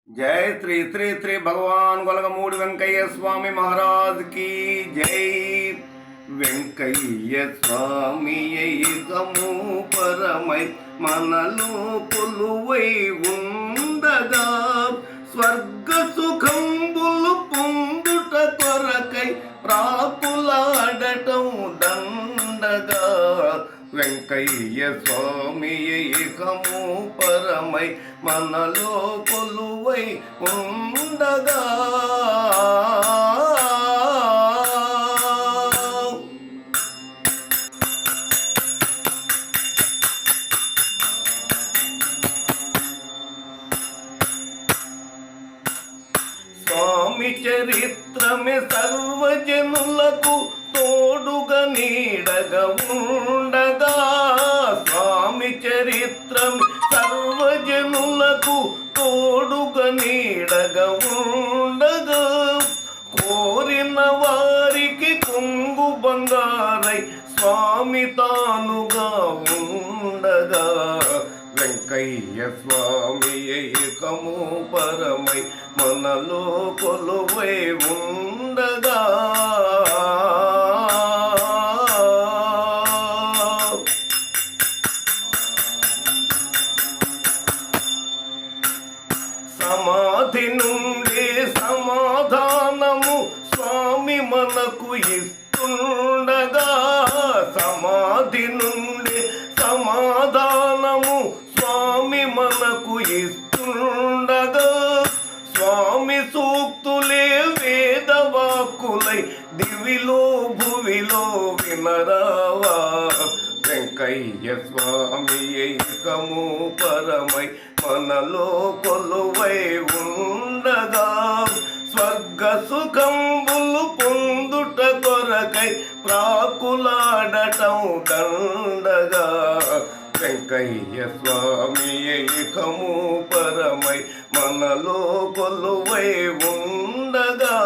जय श्री श्री श्री भगवान गोलगमूड वेंकయ్య स्वामी महाराज की जय। వెంకయ్య స్వామి ఏకము పరమై మనలో కొలువై ఉండగా స్వర్గ సుఖంబులు పొందుట కొరకై ప్రాకులాడటం దండగా వెంకయ్య స్వామి ఏకము పరమై మనలో కొలువై ఉండగా స్వామి చరిత్రమే సర్వజనులకు తోడుగా నీడగా ఉండగా స్వామి చరిత్రమే సర్వజనులకు తోడుగా నీడగా ఉండగా కోరిన వారికి కొంగు బంగారై స్వామి తానుగా ఉండగా వెంకయ్య స్వామి ఏకము పరమై మనలో కొలువై ఉండగా సమాధి నుండి సమాధానము స్వామి మనకు ఇస్తుండగా సమాధి నుండి సమాధానము స్వామి మనకు ఇస్తుండగా స్వామి సూక్తులే వేదవాక్కులై దివిలో భువిలో వినరావా వెంకయ్య స్వామి ఏకము పరమై మనలో కొలువై ఉండగా స్వర్గ సుఖంబులు పొందుట కొరకై ప్రాకులాడటం దండగా వెంకయ్య స్వామి ఏకము పరమై మనలో కొలువై ఉండగా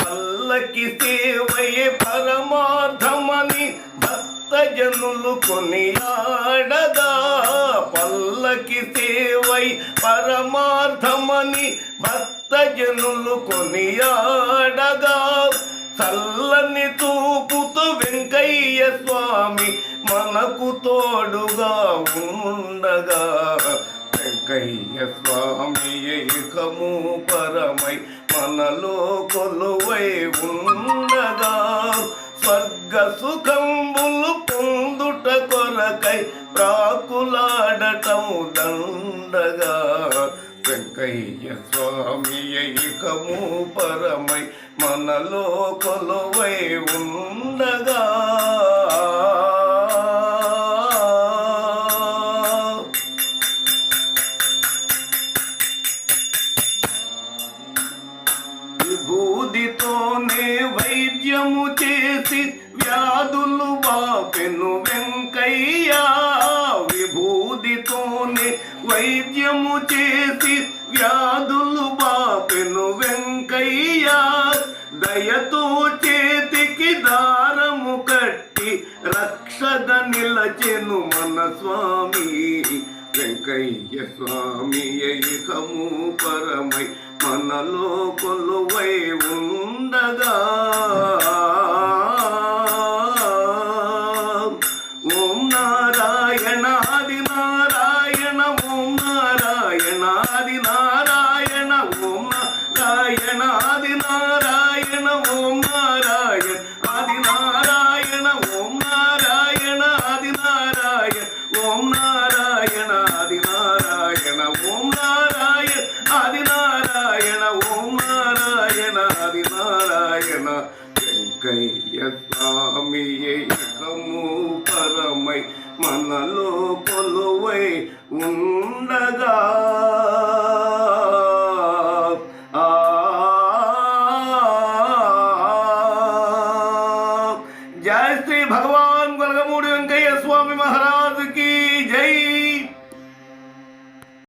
పల్లకి సేవయే పరమార్థమని భక్తజనులు కొనియాడగా పల్లకి సేవై పరమార్థమని భక్తజనులు కొనియాడగా చల్లని చూపుతూ వెంకయ్య స్వామి మనకు తోడుగా ఉండగా వెంకయ్య స్వామి ఏకము పరమై మనలో కొలువై ఉండగా స్వర్గ సుఖంబులు పొందుట కొరకై ప్రాకులాడటం దండగా వెంకయ్య స్వామి ఏకము పరమై మనలో కొలువై ఉండగా విభూదితోనే వైద్యము చేసి వ్యాధులు బాపెను వెంకయ్య విభూదితోనే వైద్యము చేసి వ్యాధులు బాపెను వెంకయ్య దయతో చేతికి దారము కట్టి రక్షద నిలచెను మన స్వామి వెంకయ్య స్వామి ఏకము పరమై మనలో కొలువై ఉండగా ఓం నారాయణ ఆది నారాయణ ఓం నారాయణ ఆది నారాయణ ఓం నారాయణ ఆది నారాయణ ఓం నారాయణ ఆది నారాయణ ఓం నారాయణ ఆది నారాయణ ఓం నారాయణ ఆది నారాయణ ఓం నారాయణ ఆది నారాయణ ఓం నారాయణ ఆది నారాయణ వెంకయ్య స్వామి ఏకము పరమై మనలో కొలువై ఉండగా